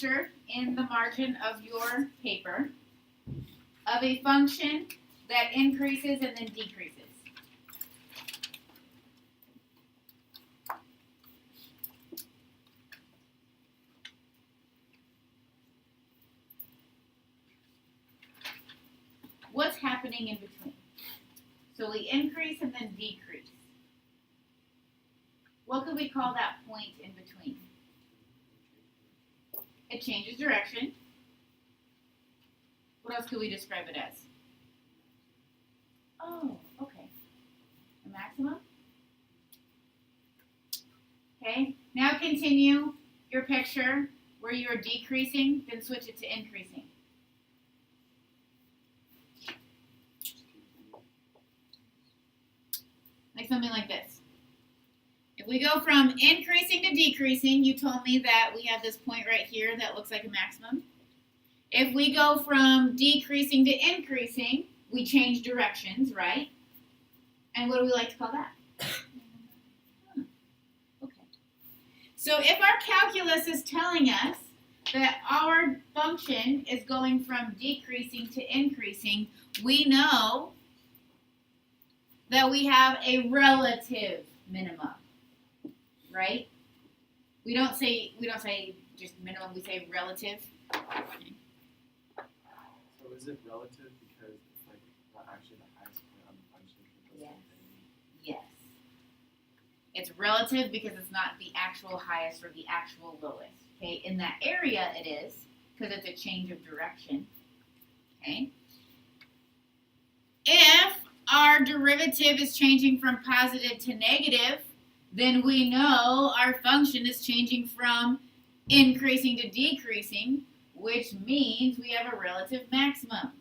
picture in the margin of your paper of a function that increases and then decreases. What's happening in between? So we increase and then decrease. What could we call that point in between? It changes direction. What else could we describe it as? Oh, okay. A maximum? Okay, now continue your picture where you're decreasing, then switch it to increasing. Like something like this. If we go from increasing to decreasing, you told me that we have this point right here that looks like a maximum. If we go from decreasing to increasing, we change directions, right? And what do we like to call that? Okay. So if our calculus is telling us that our function is going from decreasing to increasing, we know that we have a relative minimum, right? We don't say just minimum, we say relative. So is it relative because it's like not actually the highest point on the function? Yes. Yes. It's relative because it's not the actual highest or the actual lowest. Okay, in that area it is because it's a change of direction. Okay. If our derivative is changing from positive to negative, then we know our function is changing from increasing to decreasing, which means we have a relative maximum.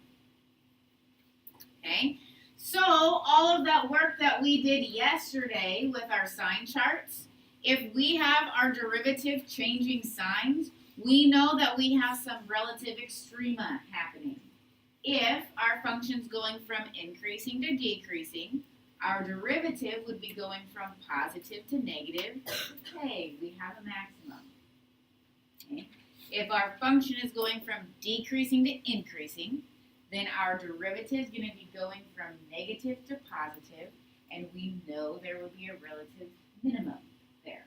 Okay, so all of that work that we did yesterday with our sign charts, if we have our derivative changing signs, we know that we have some relative extrema happening. If our function's going from increasing to decreasing, our derivative would be going from positive to negative. Okay, we have a maximum. Okay. If our function is going from decreasing to increasing, then our derivative is going to be going from negative to positive, and we know there will be a relative minimum there.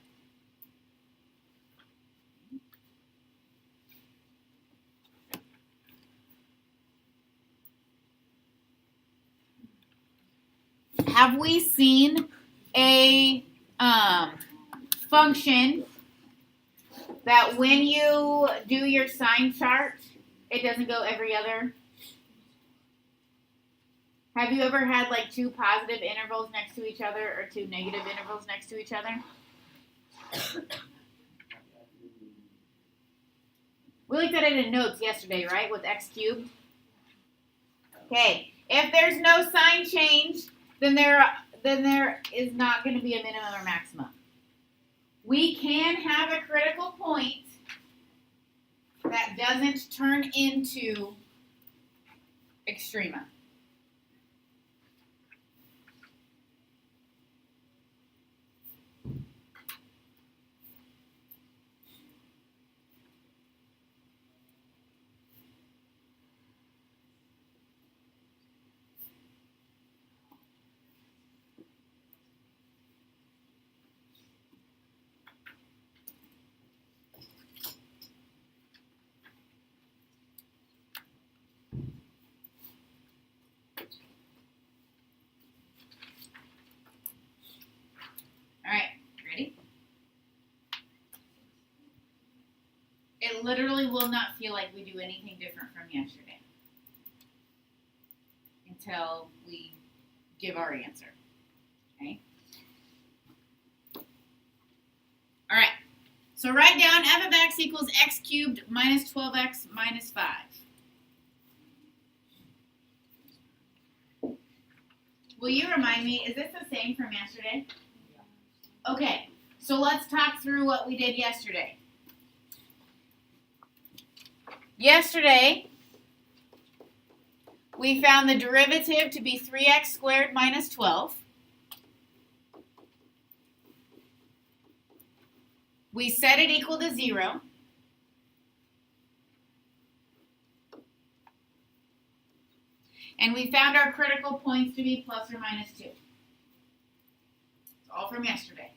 Have we seen a function that when you do your sign chart, it doesn't go every other? Have you ever had like two positive intervals next to each other or two negative intervals next to each other? We looked at it in notes yesterday, right, with x cubed? Okay, if there's no sign change, then there is not going to be a minimum or maximum. We can have a critical point that doesn't turn into extrema. All right, ready? It literally will not feel like we do anything different from yesterday until we give our answer, okay? All right, so write down f of x equals x cubed minus 12x minus 5. Will you remind me, is this the same from yesterday? Okay, so let's talk through what we did yesterday. Yesterday, we found the derivative to be 3x squared minus 12. We set it equal to 0. And we found our critical points to be plus or minus 2. It's all from yesterday.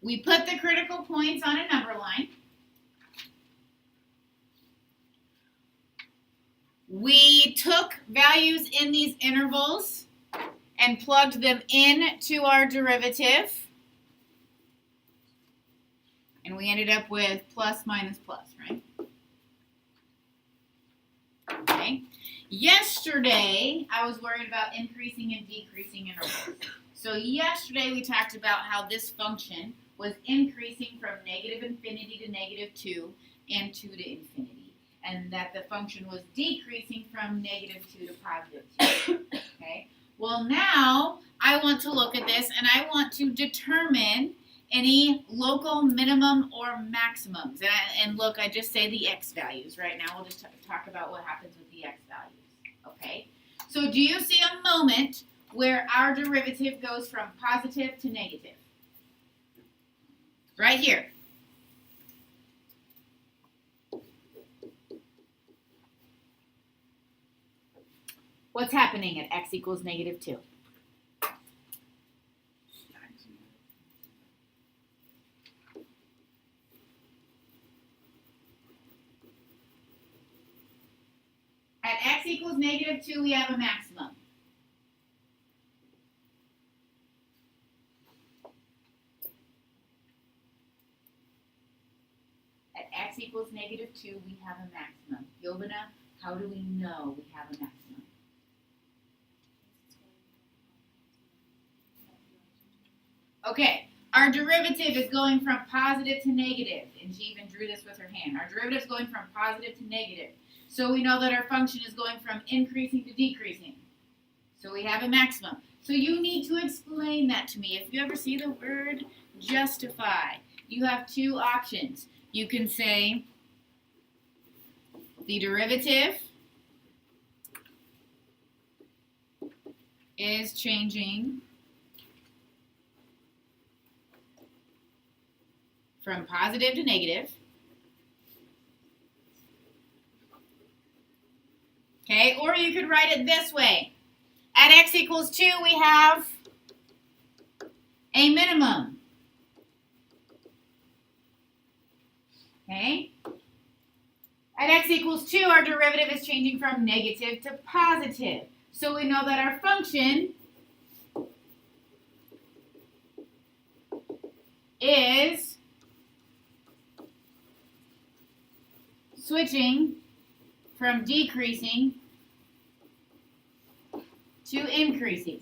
We put the critical points on a number line. We took values in these intervals and plugged them into our derivative. And we ended up with plus minus plus, right? Okay. Yesterday, I was worried about increasing and decreasing intervals. So yesterday we talked about how this function was increasing from negative infinity to negative 2 and 2 to infinity. And that the function was decreasing from negative 2 to positive 2. Okay? Well, now I want to look at this and I want to determine any local minimum or maximums. And look, I just say the x values. Right now we'll just talk about what happens with the x values. Okay? So do you see a moment where our derivative goes from positive to negative? Right here. What's happening at x equals negative 2? At x equals negative 2, we have a maximum. At x equals negative 2, we have a maximum. Yovana, how do we know we have a maximum? Okay, our derivative is going from positive to negative, and she even drew this with her hand. Our derivative is going from positive to negative. So we know that our function is going from increasing to decreasing. So we have a maximum. So you need to explain that to me. If you ever see the word justify, you have two options. You can say the derivative is changing from positive to negative. Okay, or you could write it this way. At x equals 2, we have a minimum. Okay? At x equals 2, our derivative is changing from negative to positive. So we know that our function is switching from decreasing to increasing.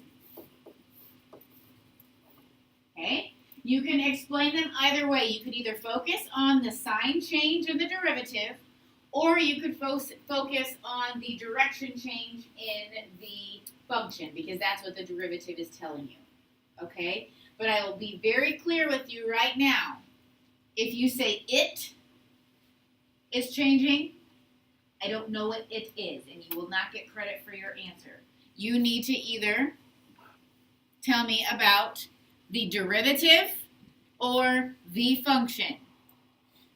Okay? You can explain them either way. You could either focus on the sign change in the derivative, or you could focus on the direction change in the function, because that's what the derivative is telling you. Okay? But I will be very clear with you right now. If you say it is changing, I don't know what it is, and you will not get credit for your answer. You need to either tell me about the derivative or the function.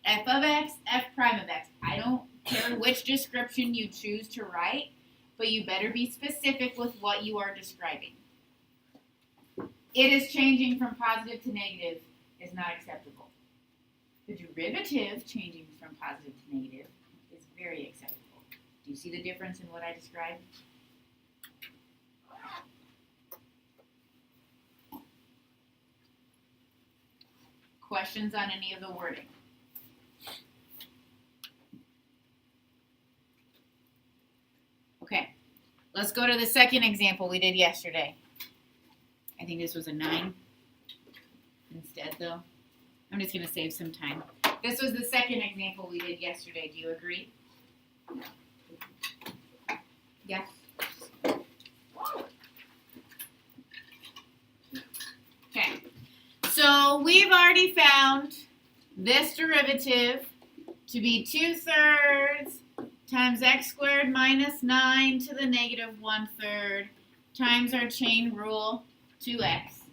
F of x, f prime of x. I don't care which description you choose to write, but you better be specific with what you are describing. It is changing from positive to negative is not acceptable. The derivative changing from positive to negative is very acceptable. Do you see the difference in what I described? Questions on any of the wording? Okay, let's go to the second example we did yesterday. I think this was a 9 instead, though. I'm just going to save some time. This was the second example we did yesterday. Do you agree? Yes? Okay. So we've already found this derivative to be 2/3 times x squared minus 9 to the negative 1/3 times our chain rule 2x.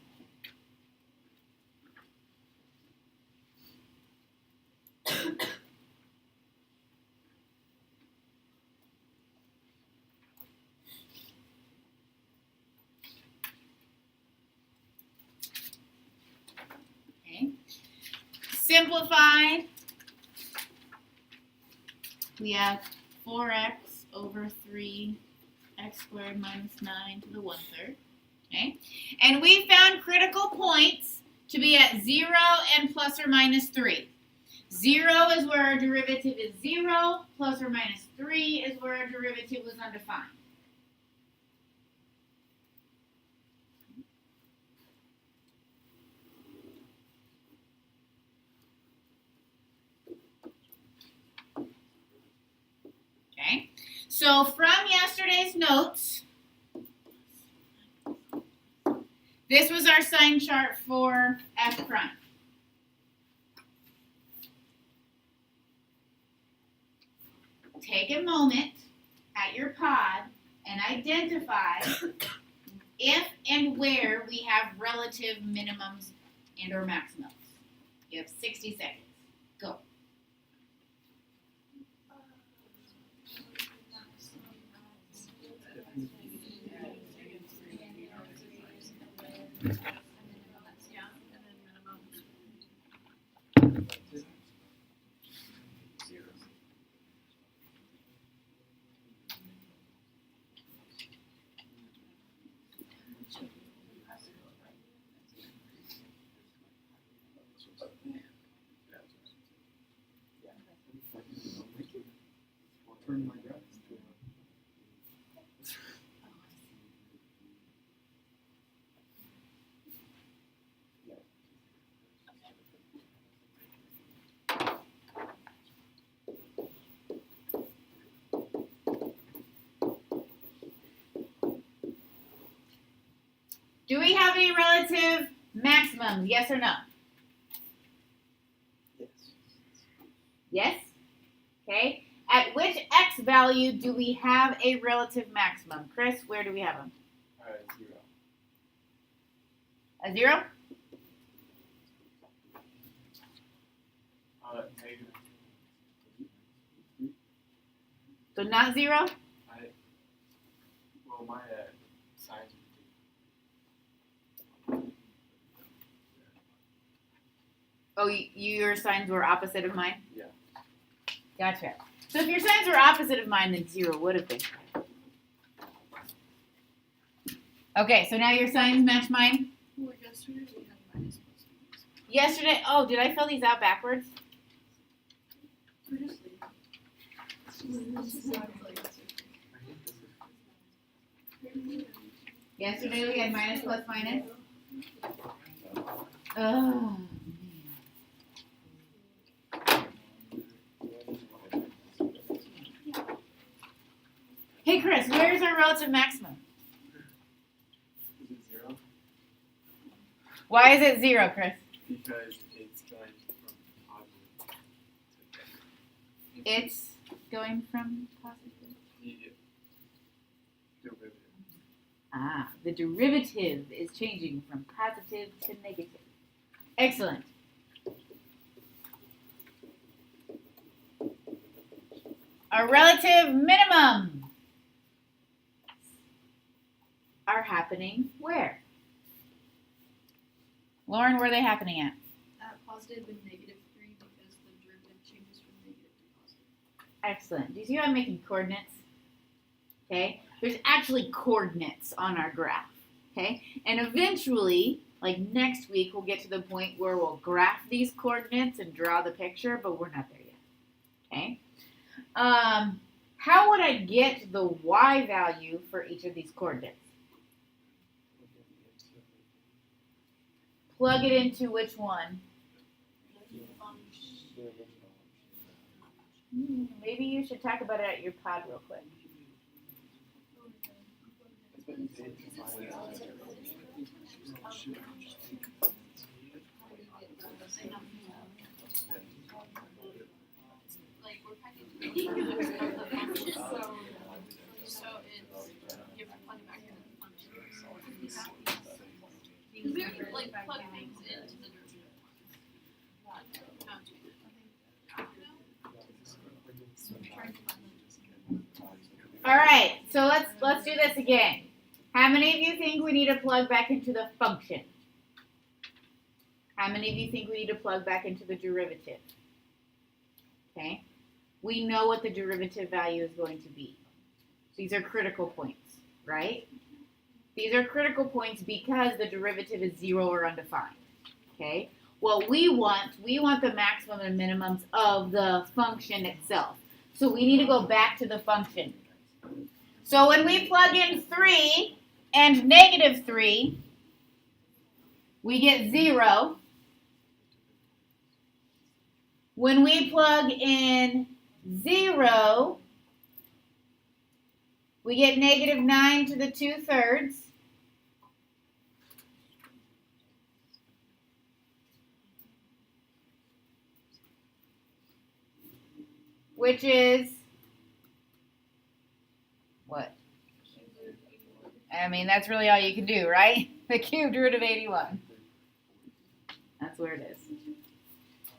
Okay. Simplified. We have 4x over 3x squared minus 9 to the 1/3. Okay. And we found critical points to be at 0 and plus or minus 3. 0 is where our derivative is 0, plus or minus 3 is where our derivative was undefined. Okay, so from yesterday's notes, this was our sign chart for f prime. Take a moment at your pod and identify if and where we have relative minimums and or maximums. You have 60 seconds. Go. Turn my graph. Do we have any relative maximums? Yes or no? Yes. Yes? Okay. At which x value do we have a relative maximum? Chris, where do we have them? 0. A 0? Negative. So not 0? Well, my signs Oh, your signs were opposite of mine? Yeah. Gotcha. So if your signs were opposite of mine, then 0 would have been. Okay, so now your signs match mine? Well, yesterday we had minus plus minus. Yesterday, oh, did I fill these out backwards? We're just Yesterday we had minus plus minus. Oh, hey, Chris, where's our relative maximum? Is it 0? Why is it 0, Chris? Because it's going from positive to negative. It's going from positive. The derivative. Ah, the derivative is changing from positive to negative. Excellent. Our relative minimum are happening where? Lauren, where are they happening at? positive and negative 3 because the derivative changes from negative to positive. Excellent. Do you see how I'm making coordinates? Okay. There's actually coordinates on our graph. Okay. And eventually, like next week, we'll get to the point where we'll graph these coordinates and draw the picture, but we're not there yet. Okay. How would I get the y value for each of these coordinates? Plug it into which one? Maybe you should talk about it at your pod real quick. Like we're packaging so it's you have to plug it back into the function. Because we already like plug things into the derivative. All right, so let's do this again. How many of you think we need to plug back into the function? How many of you think we need to plug back into the derivative? Okay. We know what the derivative value is going to be. These are critical points, right? These are critical points because the derivative is 0 or undefined. Okay? What we want the maximum and minimums of the function itself. So we need to go back to the function. So when we plug in 3 and negative 3, we get 0. When we plug in 0, we get negative 9 to the 2/3. Which is what? I mean, that's really all you can do, right? The cubed root of 81. That's where it is.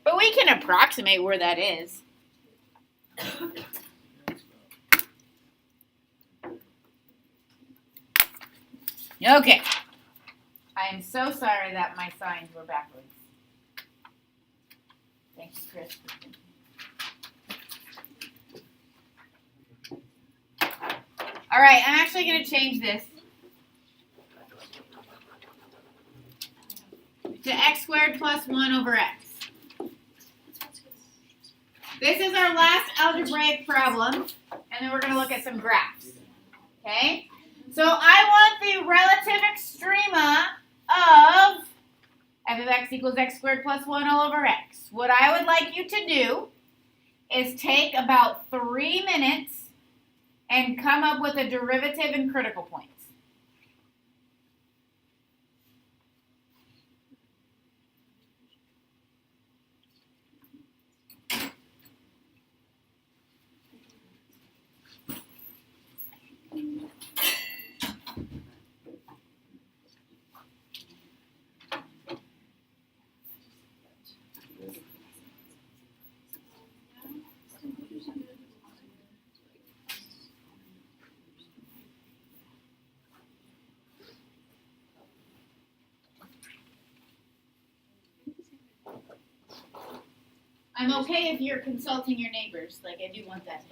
But we can approximate where that is. Okay. I am so sorry that my signs were backwards. Thank you, Chris. All right, I'm actually going to change this to x squared plus 1 over x. This is our last algebraic problem, and then we're going to look at some graphs. Okay? So I want the relative extrema of f of x equals x squared plus 1 all over x. What I would like you to do is take about 3 minutes and come up with a derivative and critical points. I'm okay if you're consulting your neighbors. Like, I do want that.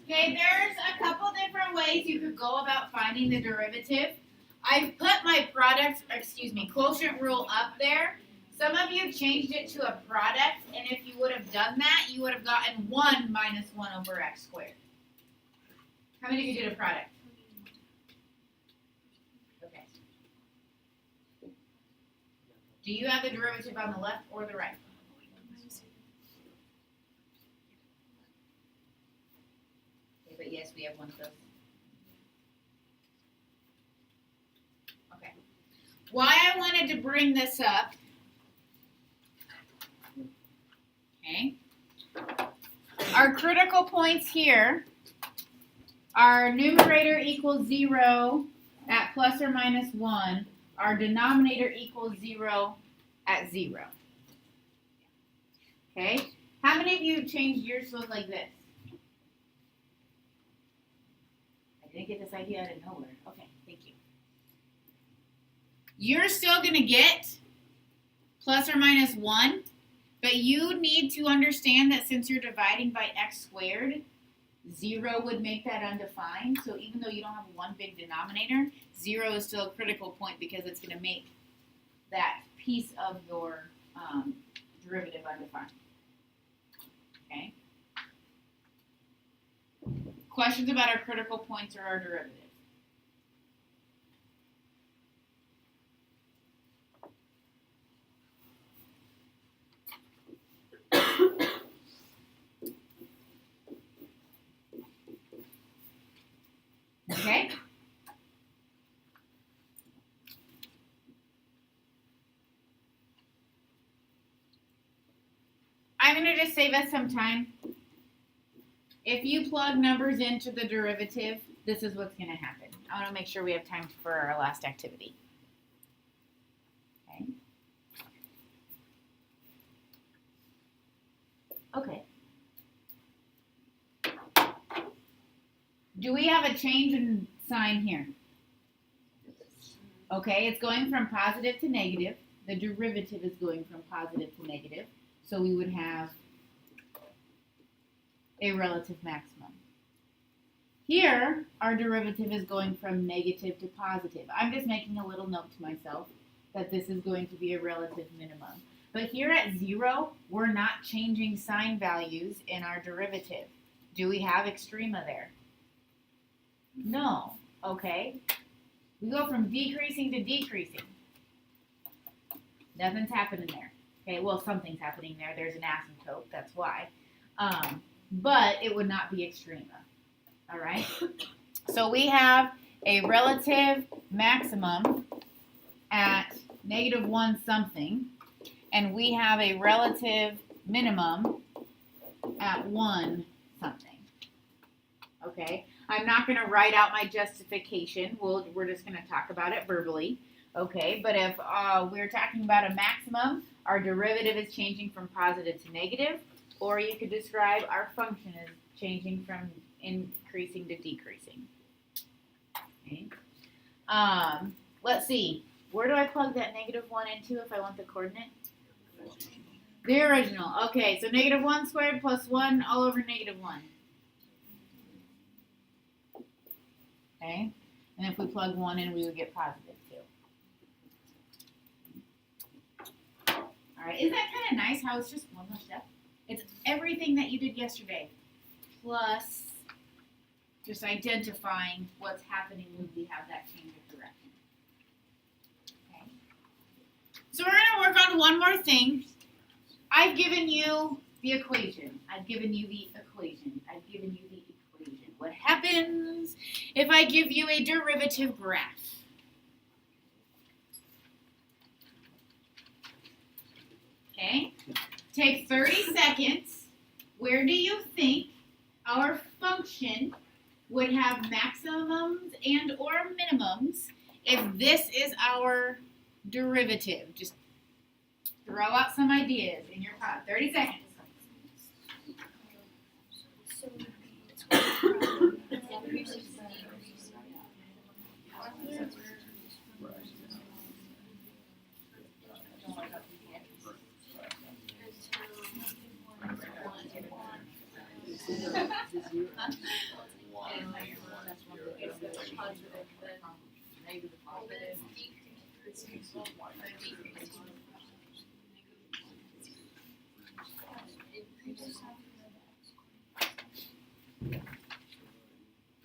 Okay, there's a couple different ways you could go about finding the derivative. I've put my quotient rule up there Some of you changed it to a product, and if you would have done that, you would have gotten 1 minus 1 over x squared. How many of you did a product? Okay. Do you have the derivative on the left or the right? Okay, but yes, we have one of those. Okay. Why I wanted to bring this up, okay, our critical points here are numerator equals 0 at plus or minus 1. Our denominator equals 0 at 0. Okay? How many of you changed yours to look like this? I didn't get this idea out of nowhere. Okay, thank you. You're still going to get plus or minus 1, but you need to understand that since you're dividing by x squared, 0 would make that undefined. So even though you don't have one big denominator, 0 is still a critical point because it's going to make that piece of your derivative undefined. Okay? Questions about our critical points or our derivative? Okay? I'm going to just save us some time. If you plug numbers into the derivative, this is what's going to happen. I want to make sure we have time for our last activity. Okay. Okay. Do we have a change in sign here? Okay, it's going from positive to negative. The derivative is going from positive to negative. So we would have a relative maximum. Here, our derivative is going from negative to positive. I'm just making a little note to myself that this is going to be a relative minimum. But here at 0, we're not changing sign values in our derivative. Do we have extrema there? No. Okay. We go from decreasing to decreasing. Nothing's happening there. Okay, well, something's happening there. There's an asymptote. That's why. But it would not be extrema. All right? So we have a relative maximum at negative 1 something, and we have a relative minimum at 1 something. Okay? I'm not going to write out my justification. We're just going to talk about it verbally. Okay? But if we're talking about a maximum, our derivative is changing from positive to negative, or you could describe our function as changing from increasing to decreasing. Okay. Let's see. Where do I plug that negative 1 into if I want the coordinate? The original. Okay, so negative 1 squared plus 1 all over negative 1. Okay, and if we plug 1 in, we would get positive 2. All right, isn't that kind of nice how it's just one more step? It's everything that you did yesterday, plus just identifying what's happening when we have that change of direction. Okay. So we're going to work on one more thing. I've given you the equation. I've given you the equation. I've given you the equation. What happens if I give you a derivative graph? Okay. Take 30 seconds. Where do you think our function would have maximums and or minimums if this is our derivative? Just throw out some ideas in your pod. 30 seconds.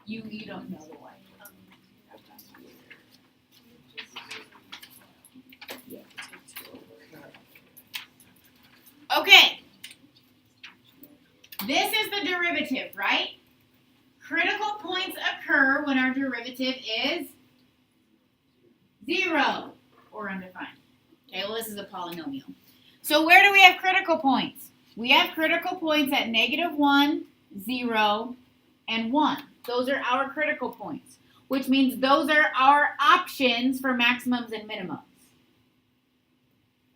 You don't know the y. Okay. This is the derivative, right? Critical points occur when our derivative is 0 or undefined. Okay, well, this is a polynomial. So where do we have critical points? We have critical points at -1, 0, and 1. Those are our critical points, which means those are our options for maximums and minimums.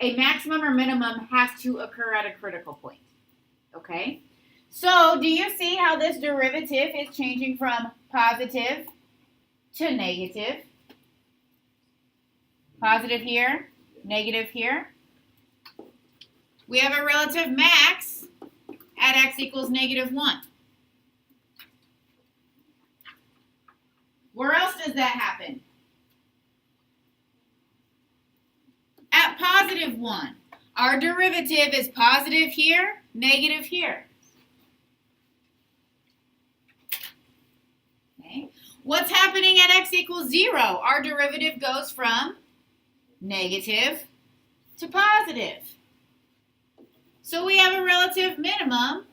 A maximum or minimum has to occur at a critical point. Okay? So, do you see how this derivative is changing from positive to negative? Positive here, negative here. We have a relative max at x equals -1. Where else does that happen? At +1. Our derivative is positive here, negative here. Okay. What's happening at x equals 0? Our derivative goes from negative to positive. So we have a relative minimum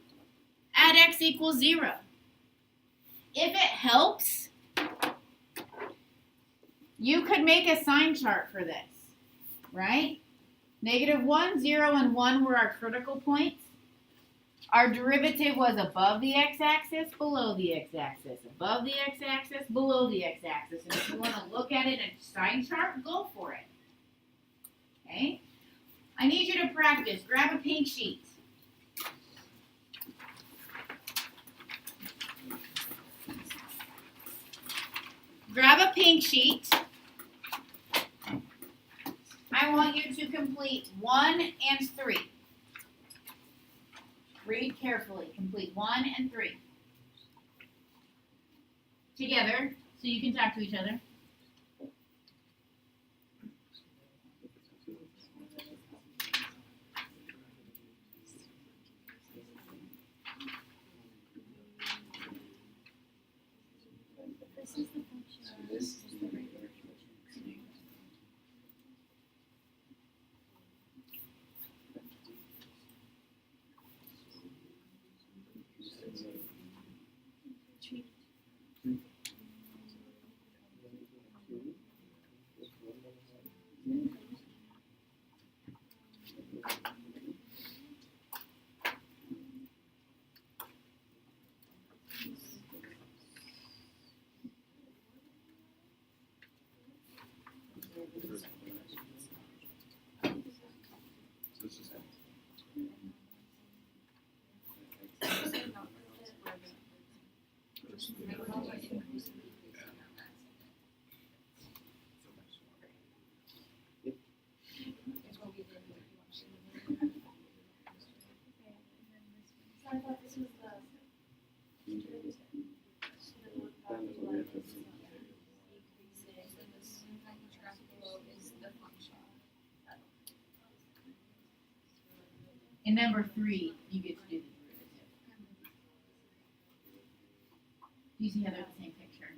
at x equals 0. If it helps, you could make a sign chart for this, right? -1, 0, and 1 were our critical points. Our derivative was above the x-axis, below the x-axis, above the x-axis, below the x-axis. And if you want to look at it in a sign chart, go for it. Okay? I need you to practice. Grab a pink sheet. Grab a pink sheet. I want you to complete 1 and 3. Read carefully. Complete 1 and 3. Together, so you can talk to each other. This is the function. This is the regular function. I thought this was the derivative. So then it would probably be like this decreases, and this graph below is the function. In number 3, you get to do the derivative. Do you see how they're the same picture?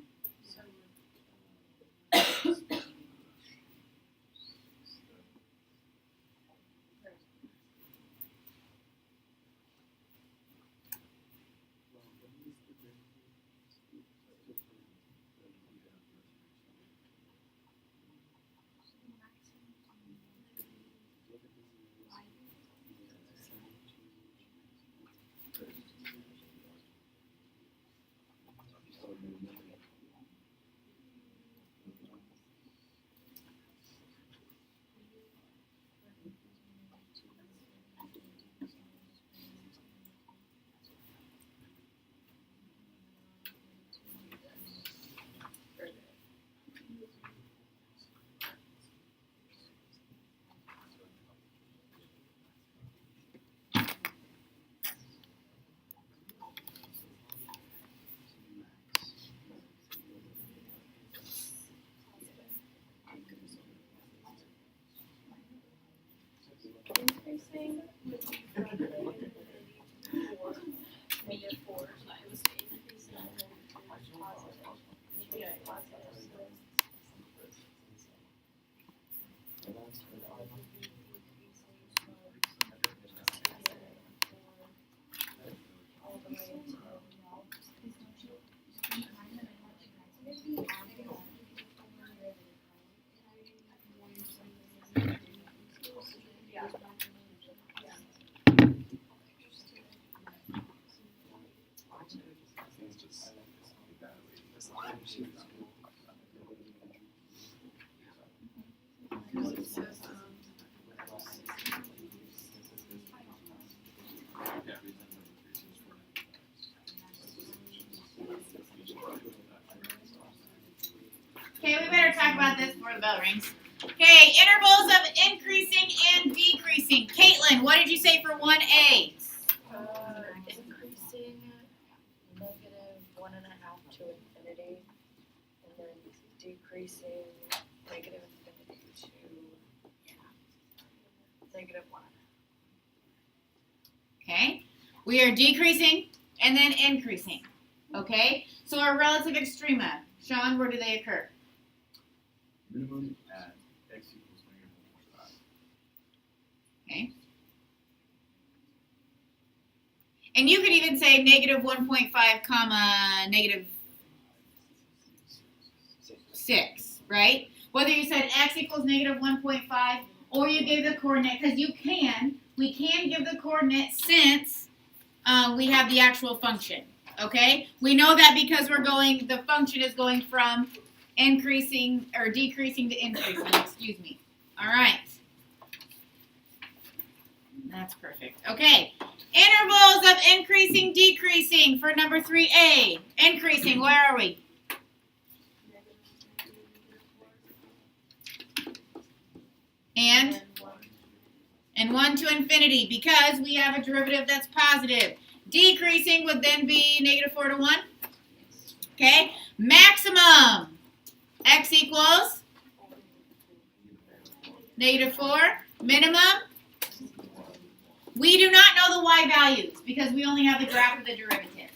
Increasing would be from negative 30 Okay, we better talk about this before the bell rings. Okay, intervals of increasing and decreasing. Caitlin, what did you say for 1A? Increasing -1.5 to infinity, and then decreasing -infinity to -1. Okay, we are decreasing and then increasing. Okay, so our relative extrema, Sean, where do they occur? Minimum at x equals -1.5. Okay. And you could even say -1.5 comma -6, right? Whether you said x equals -1.5 or you gave the coordinate, because we can give the coordinate since we have the actual function, okay? We know that because the function is going from increasing or decreasing to increasing, excuse me. All right. That's perfect. Okay. Intervals of increasing, decreasing for number 3A. Increasing, where are we? And 1 to infinity, because we have a derivative that's positive. Decreasing would then be -4 to 1. Okay. Maximum. X equals -4. Minimum. We do not know the y values because we only have the graph of the derivative.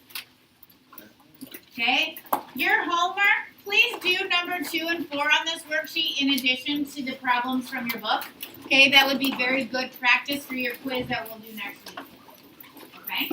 Okay? Your homework, please do number 2 and 4 on this worksheet in addition to the problems from your book. Okay, that would be very good practice for your quiz that we'll do next week. Okay?